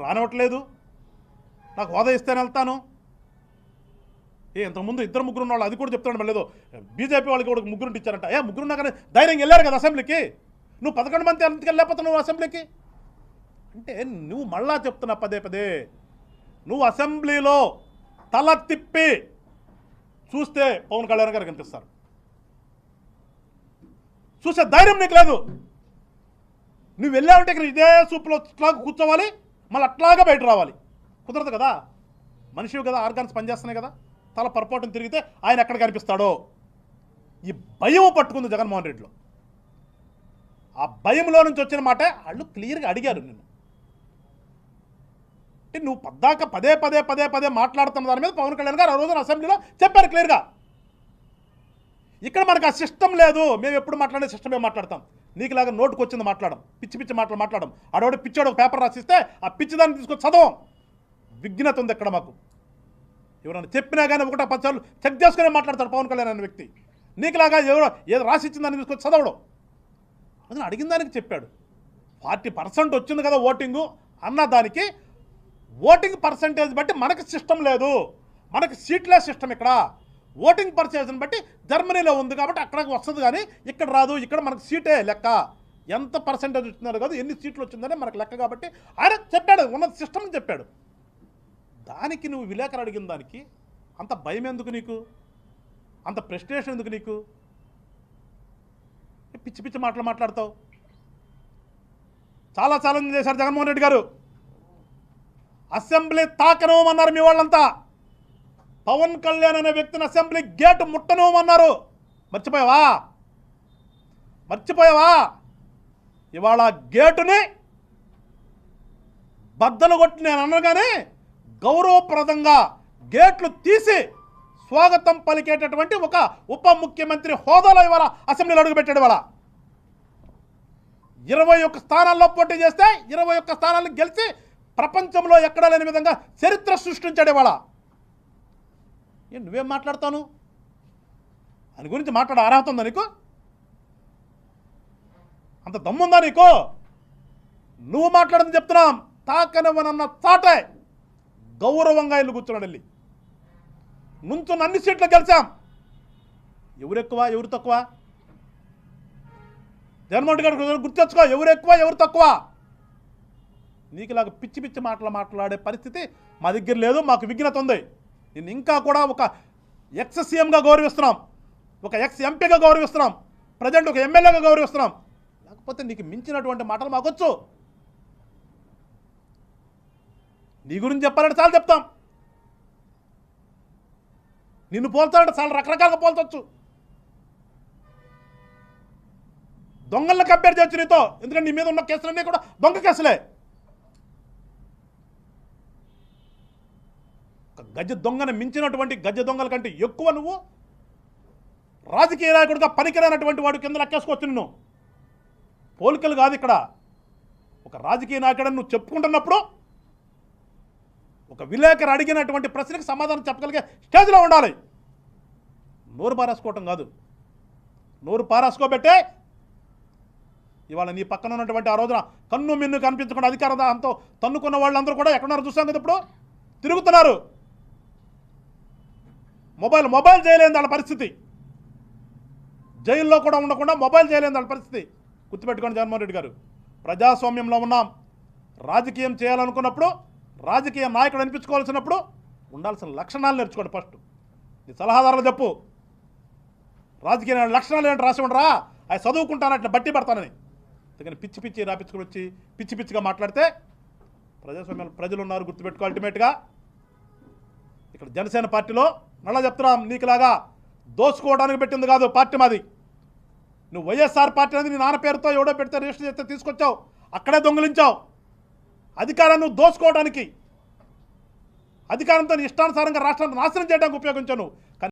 రానివ్వట్లేదు, నాకు హోదా ఇస్తేనే వెళ్తాను. ఇంతకుముందు ఇద్దరు ముగ్గురు ఉన్న వాళ్ళు అది కూడా చెప్తాడు. మళ్ళీ ఏదో బీజేపీ వాళ్ళకి కూడా ముగ్గురు ఇచ్చారంట. ముగ్గురున్నా కానీ ధైర్యంగా వెళ్ళారు కదా అసెంబ్లీకి. నువ్వు 11 మంది ఎందుకు వెళ్ళలేకపోతావు నువ్వు అసెంబ్లీకి? అంటే నువ్వు మళ్ళా చెప్తున్నా పదే పదే, నువ్వు అసెంబ్లీలో తల తిప్పి చూస్తే పవన్ కళ్యాణ్ గారు కనిపిస్తారు. చూసే ధైర్యం నీకు లేదు. నువ్వు వెళ్ళావంటే ఇక్కడ ఇదే సూపులో అట్లాగా కూర్చోవాలి, మళ్ళీ అట్లాగా బయట రావాలి. కుదరదు కదా, మనిషివి కదా, ఆర్గాన్స్ పనిచేస్తున్నాయి కదా. తల పొరపాటును తిరిగితే ఆయన ఎక్కడ కనిపిస్తాడో ఈ భయం పట్టుకుంది జగన్మోహన్ రెడ్డిలో. ఆ భయంలో నుంచి వచ్చిన మాట వాళ్ళు క్లియర్గా అడిగారు నిన్ను. అంటే నువ్వు పద్దాక పదే పదే పదే పదే మాట్లాడుతున్న దాని మీద పవన్ కళ్యాణ్ గారు ఆ రోజున అసెంబ్లీలో చెప్పారు క్లియర్గా. ఇక్కడ మనకు ఆ సిస్టమ్ లేదు, మేము ఎప్పుడు మాట్లాడే సిస్టమే మాట్లాడతాం. నీకులాగా నోటుకు వచ్చింది మాట్లాడడం, పిచ్చి పిచ్చి మాటలు మాట్లాడడం. ఆడవాడు పిచ్చాడు ఒక పేపర్ రాసిస్తే ఆ పిచ్చి దాన్ని తీసుకొని చదవం. విఘ్నత ఉంది ఎక్కడ మాకు. ఎవరైనా చెప్పినా కానీ 1-10 సార్లు చెక్ చేసుకునే మాట్లాడతాడు పవన్ కళ్యాణ్ అనే వ్యక్తి. నీకులాగా ఎవరో ఏదో రాసిచ్చిందని తీసుకొని చదవడం. అందులో అడిగిన దానికి చెప్పాడు. 40% వచ్చింది కదా ఓటింగు అన్న దానికి, ఓటింగ్ పర్సంటేజ్ బట్టి మనకు సిస్టమ్ లేదు, మనకు సీట్లే సిస్టమ్. ఇక్కడ ఓటింగ్ పర్సంటేజ్ని బట్టి జర్మనీలో ఉంది కాబట్టి అక్కడికి వస్తుంది, కానీ ఇక్కడ రాదు. ఇక్కడ మనకు సీటే లెక్క, ఎంత పర్సంటేజ్ వచ్చిందో కాదు, ఎన్ని సీట్లు వచ్చిందనే మనకు లెక్క. కాబట్టి ఆయన చెప్పాడు, ఉన్న సిస్టమ్ చెప్పాడు. దానికి నువ్వు విలేకరు అడిగిన దానికి అంత భయం ఎందుకు నీకు? అంత ప్రెస్టేషన్ ఎందుకు నీకు? పిచ్చి పిచ్చి మాటలు మాట్లాడతావు. చాలా ఛాలెంజ్ చేశారు జగన్మోహన్ రెడ్డి గారు. అసెంబ్లీ తాకనవమన్నారు మీ వాళ్ళంతా. పవన్ కళ్యాణ్ అనే వ్యక్తిని అసెంబ్లీ గేటు ముట్టనవమన్నారు. మర్చిపోయావా? ఇవాళ గేటుని బద్దలు కొట్టి నేను అనగానే గౌరవప్రదంగా గేట్లు తీసి స్వాగతం పలికేటటువంటి ఒక ఉప ముఖ్యమంత్రి హోదాలో ఇవాళ అసెంబ్లీలో అడుగుపెట్టాడు. ఇవాళ 21 స్థానాల్లో పోటీ చేస్తే 21 స్థానాలను గెలిచి ప్రపంచంలో ఎక్కడా లేని విధంగా చరిత్ర సృష్టించాడు. ఇవాళ నువ్వేం మాట్లాడతాను? దాని గురించి మాట్లాడే అర్హత ఉందా నీకు? అంత దమ్ముందా నీకు? నువ్వు మాట్లాడదని చెప్తున్నాం. తాకనివ్వనన్న చాటే గౌరవంగా ఇల్లు కూర్చున్నాడు. వెళ్ళి నుంచున్న అన్ని సీట్లు గెలిచాం. ఎవరు ఎక్కువ ఎవరు తక్కువ? జగన్మోహన్ రెడ్డి గారు గుర్తెచ్చుకో, ఎవరు ఎక్కువ ఎవరు తక్కువ. నీకులాగా పిచ్చి పిచ్చి మాటలు మాట్లాడే పరిస్థితి మా దగ్గర లేదు. మాకు విఘ్నత ఉంది. నేను ఇంకా కూడా ఒక ఎక్స్ సీఎంగా గౌరవిస్తున్నాం, ఒక ఎక్స్ ఎంపీగా గౌరవిస్తున్నాం, ప్రజెంట్ ఒక ఎమ్మెల్యేగా గౌరవిస్తున్నాం. లేకపోతే నీకు మించినటువంటి మాటలు మాకొచ్చు. నీ గురించి చెప్పాలంటే చాలా చెప్తాం. నిన్ను పోల్చాలంటే చాలా రకరకాలుగా పోల్చవచ్చు. దొంగలను కంపేర్ చేయొచ్చు నీతో, ఎందుకంటే నీ మీద ఉన్న కేసులన్నీ కూడా దొంగ కేసులే. గజ దొంగను మించినటువంటి గజ దొంగల కంటే ఎక్కువ నువ్వు రాజకీయ నాయకుడిగా పనికిరానటువంటి వాడు కింద లెక్కేసుకోవచ్చు. నిన్ను పోలికలు కాదు ఇక్కడ. ఒక రాజకీయ నాయకుడని నువ్వు చెప్పుకుంటున్నప్పుడు ఒక విలేకరు అడిగినటువంటి ప్రశ్నకి సమాధానం చెప్పగలిగే స్టేజ్లో ఉండాలి. నోరు పారేసుకోవటం కాదు. నోరు పారేసుకోబెట్టే ఇవాళ నీ పక్కన ఉన్నటువంటి ఆ రోజున కన్ను మిన్ను కనిపించకుండా అధికార దాంతో తన్నుకున్న వాళ్ళందరూ కూడా ఎక్కడున్నారు చూసాం కదా. ఇప్పుడు తిరుగుతున్నారు. మొబైల్ చేయలేని వాళ్ళ పరిస్థితి, జైల్లో కూడా ఉండకుండా మొబైల్ చేయలేని వాళ్ళ పరిస్థితి. గుర్తుపెట్టుకోండి జగన్మోహన్ రెడ్డి గారు, ప్రజాస్వామ్యంలో ఉన్నాం. రాజకీయం చేయాలనుకున్నప్పుడు, రాజకీయ నాయకుడు అనిపించుకోవాల్సినప్పుడు ఉండాల్సిన లక్షణాలు నేర్చుకోండి. ఫస్ట్ నీ సలహాదారులు చెప్పు, రాజకీయ లక్షణాలు ఏంటి రాసి ఉండరా, అవి చదువుకుంటానట్లా బట్టి పడతానని. అందుకని పిచ్చి పిచ్చి రాపించుకొని వచ్చి పిచ్చి పిచ్చిగా మాట్లాడితే ప్రజాస్వామ్యంలో ప్రజలు ఉన్నారు. గుర్తుపెట్టుకో. అల్టిమేట్గా ఇక్కడ జనసేన పార్టీలో మళ్ళీ చెప్తున్నాం, నీకులాగా దోచుకోవడానికి పెట్టింది కాదు పార్టీ మాది. నువ్వు వైఎస్ఆర్ పార్టీ అనేది నీ నాన్న పేరుతో ఎవడో పెడితే రిజిస్టర్ చేస్తే తీసుకొచ్చావు, అక్కడే దొంగిలించావు. అధికారాన్ని నువ్వు దోచుకోవడానికి, అధికారంతో ఇష్టానుసారంగా రాష్ట్రాన్ని నాశనం చేయడానికి ఉపయోగించావు నువ్వు.